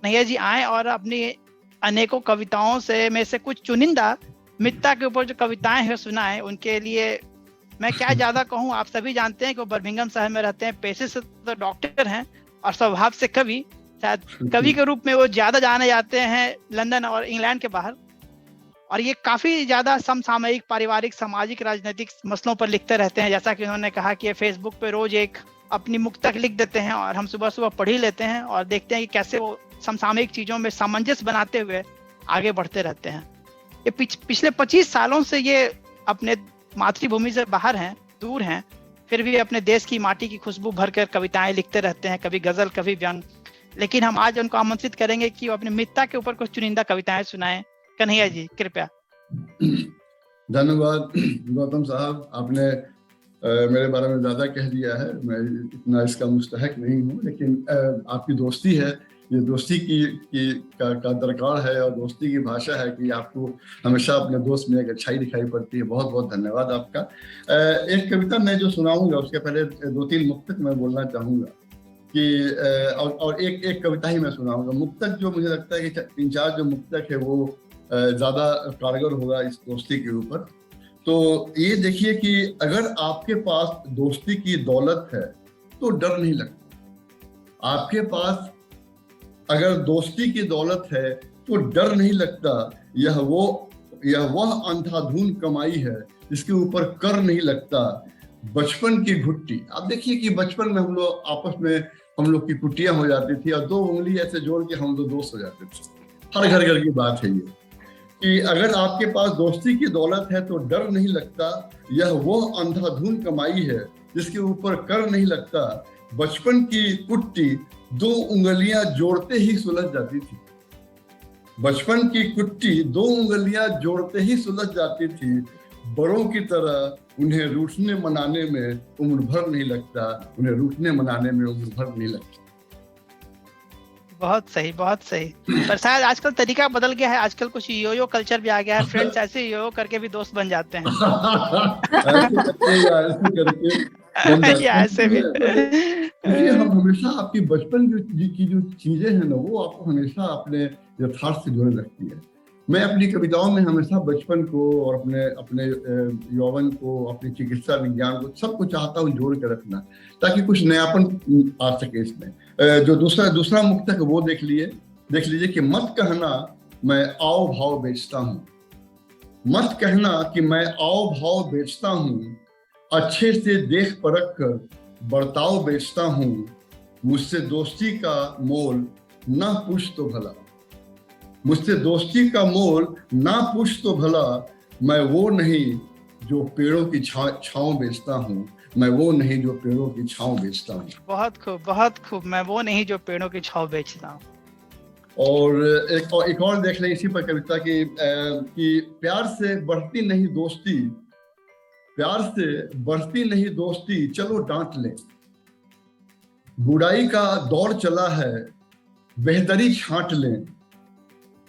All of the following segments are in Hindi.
कन्हैया जी आए और अपनी अनेकों कविताओं से में से कुछ चुनिंदा मित्रता के ऊपर जो कविताएं हैं सुनाएं। उनके लिए मैं क्या ज्यादा कहूँ, आप सभी जानते हैं कि वो बर्मिंघम शहर में रहते हैं, पेशे से तो डॉक्टर हैं और स्वभाव से कवि। शायद कवि के रूप में वो ज्यादा जाने जाते हैं लंदन और इंग्लैंड के बाहर। और ये काफी ज्यादा समसामयिक, पारिवारिक, सामाजिक, राजनीतिक मसलों पर लिखते रहते हैं। जैसा कि उन्होंने कहा कि फेसबुक पे रोज एक अपनी मुक्तक लिख देते हैं और हम सुबह सुबह पढ़ ही लेते हैं और देखते हैं कि कैसे वो समसामयिक चीजों में सामंजस्य बनाते हुए आगे बढ़ते रहते हैं। ये पिछले 25 सालों से ये अपने मातृभूमि से बाहर हैं, दूर हैं, फिर भी अपने देश की माटी की खुशबू भरकर कविताएं लिखते रहते हैं, कभी गजल, कभी व्यंग। लेकिन हम आज उनको आमंत्रित करेंगे कि वो अपनी मित्रता के ऊपर कुछ चुनिंदा कविताएं सुनाएं। कन्हैया जी, कृपया। धन्यवाद गौतम साहब, आपने मेरे बारे में ज्यादा कह दिया है। मैं इतना इसका मुस्तहक नहीं हूँ, लेकिन आपकी दोस्ती है, ये दोस्ती का दरकार है और दोस्ती की भाषा है कि आपको हमेशा अपने दोस्त में एक अच्छाई दिखाई पड़ती है। बहुत बहुत धन्यवाद आपका। एक कविता मैं जो सुनाऊंगा उसके पहले 2-3 मुक्तक मैं बोलना चाहूँगा कि और एक कविता ही मैं सुनाऊंगा। मुक्तक जो मुझे लगता है कि 3-4 जो मुक्तक है वो ज़्यादा कारगर होगा इस दोस्ती के ऊपर। तो ये देखिए कि अगर आपके पास दोस्ती की दौलत है तो डर नहीं लगता। आपके पास अगर दोस्ती की दौलत है तो डर नहीं लगता। यह वह अंधाधुन कमाई है जिसके ऊपर कर नहीं लगता। बचपन की घुट्टी, आप देखिए कि बचपन में हम लोग आपस में हम लोग की कुट्टियां हो जाती थी और 2 उंगली ऐसे जोड़ के हम लोग दोस्त हो जाते थे। हर घर की बात है ये कि अगर आपके पास दोस्ती की दौलत है तो डर नहीं लगता। यह वो अंधाधुन कमाई है जिसके ऊपर कर नहीं लगता। बचपन की कुट्टी 2 उंगलियां जोड़ते ही सुलझ जाती थी। बचपन की कुट्टी 2 उंगलियां जोड़ते ही सुलझ जाती थी। बड़ों की तरह उन्हें रूठने मनाने में उम्र भर नहीं लगता। उन्हें रूठने मनाने में उम्र भर नहीं लगता। बहुत सही, बहुत सही। पर शायद आजकल तरीका बदल गया है, आजकल कुछ योयो कल्चर भी आ गया है। फ्रेंड्स ऐसे योयो करके भी दोस्त बन जाते हैं। ऐसे भी देखिए, हम हमेशा आपकी बचपन की जो चीजें हैं ना, वो आपको हमेशा अपने यथार्थ से जोड़े रखती है। मैं अपनी कविताओं में हमेशा बचपन को और अपने यौवन को, अपनी चिकित्सा विज्ञान को, सबको चाहता हूँ जोड़ के रखना ताकि कुछ नयापन आ सके इसमें। जो दूसरा मुक्तक वो देख लीजिए कि मत कहना मैं आओ भाव बेचता हूँ। मत कहना कि मैं आओ भाव बेचता हूँ। अच्छे से देख परख कर बर्ताव बेचता हूँ। मुझसे दोस्ती का मोल ना पूछ तो भला। मुझसे दोस्ती का मोल ना पूछ तो भला। मैं वो नहीं जो पेड़ों की छांव बेचता हूँ। मैं वो नहीं जो पेड़ों की छांव बेचता हूँ। बहुत खूब, बहुत खूब। मैं वो नहीं जो पेड़ों की छांव बेचता हूँ। और एक और देख लें इसी पर कविता की कि प्यार से बढ़ती नहीं दोस्ती, प्यार से बढ़ती नहीं दोस्ती, चलो डांट लें। बुराई का दौर चला है, बेहतरी छांट लें।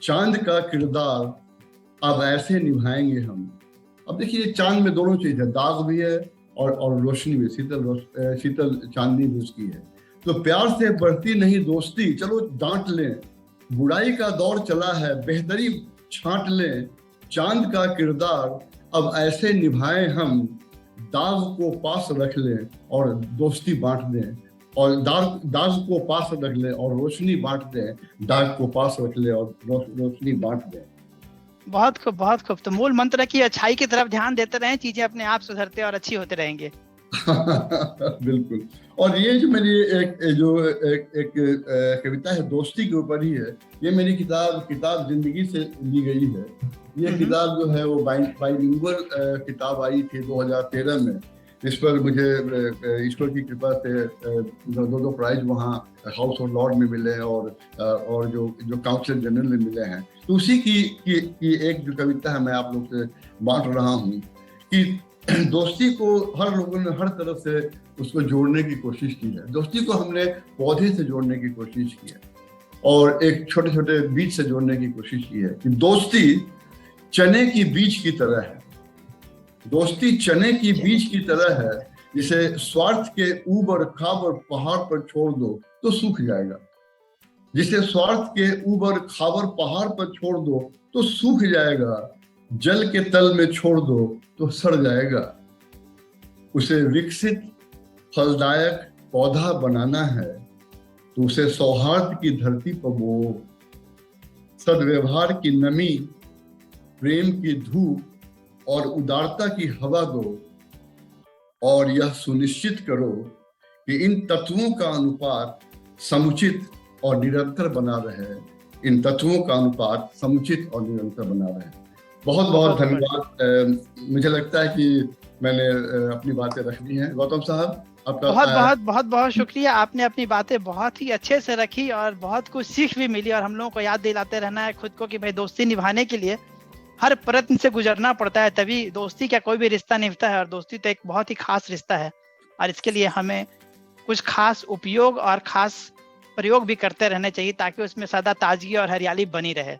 चांद का किरदार अब ऐसे निभाएंगे हम। अब देखिए, चांद में दोनों चीज है, दाग भी है और रोशनी भी, शीतल चांदनी भी उसकी है। तो प्यार से बढ़ती नहीं दोस्ती, चलो डांट लें। बुराई का दौर चला है, बेहतरी छांट लें। चांद का किरदार अब ऐसे निभाएं हम। दाग को पास रख लें और दोस्ती बांट दें। और दाग को पास रख लें और रोशनी बांट दें। दाग को पास रख लें और रोशनी बांट दें। बहुत खूब, बहुत खूब। तो मूल मंत्र है कि अच्छाई की तरफ ध्यान देते रहें, चीजें अपने आप सुधरते और अच्छी होते रहेंगे। बिल्कुल। और ये जो मेरी एक कविता है, दोस्ती के ऊपर ही है। ये मेरी किताब जिंदगी से ली गई है। ये किताब जो है वो बाइलिंगुअल किताब आई थी 2013 में। इस पर मुझे ईश्वर की कृपा से 2 प्राइज वहाँ हाउस ऑफ लॉर्ड में मिले और जो काउंसिल जनरल में मिले हैं। तो उसी की एक जो कविता है मैं आप लोग से बांट रहा हूँ कि दोस्ती को हर लोगों ने हर तरफ से उसको जोड़ने की कोशिश की है। दोस्ती को हमने पौधे से जोड़ने की कोशिश की है और एक छोटे छोटे बीज से जोड़ने की कोशिश की है कि दोस्ती चने की बीज की तरह है। दोस्ती चने की बीज की तरह है, जिसे स्वार्थ के ऊबर खाबर पहाड़ पर छोड़ दो तो सूख जाएगा। जिसे स्वार्थ के ऊबर खावर पहाड़ पर छोड़ दो तो सूख जाएगा, जल के तल में छोड़ दो तो सड़ जाएगा। उसे विकसित फलदायक पौधा बनाना है तो उसे सौहार्द की धरती पर बो, सद्व्यवहार की नमी, प्रेम की धूप और उदारता की हवा दो, और यह सुनिश्चित करो कि इन तत्वों का अनुपात समुचित और निरंतर बना रहे। इन तत्वों का अनुपात समुचित और निरंतर बना रहे। बहुत बहुत धन्यवाद। मुझे लगता है कि मैंने अपनी बातें रख दी हैं। गौतम साहब, आपका बहुत बहुत शुक्रिया। आपने अपनी बातें बहुत ही अच्छे से रखी और बहुत कुछ सीख भी मिली, और हम लोगों को याद दिलाते रहना है खुद को कि भाई दोस्ती निभाने के लिए हर प्रयत्न से गुजरना पड़ता है, तभी दोस्ती का कोई भी रिश्ता निभता है। और दोस्ती तो एक बहुत ही खास रिश्ता है, और इसके लिए हमें कुछ खास उपयोग और खास प्रयोग भी करते रहने चाहिए ताकि उसमें सदा ताजगी और हरियाली बनी रहे।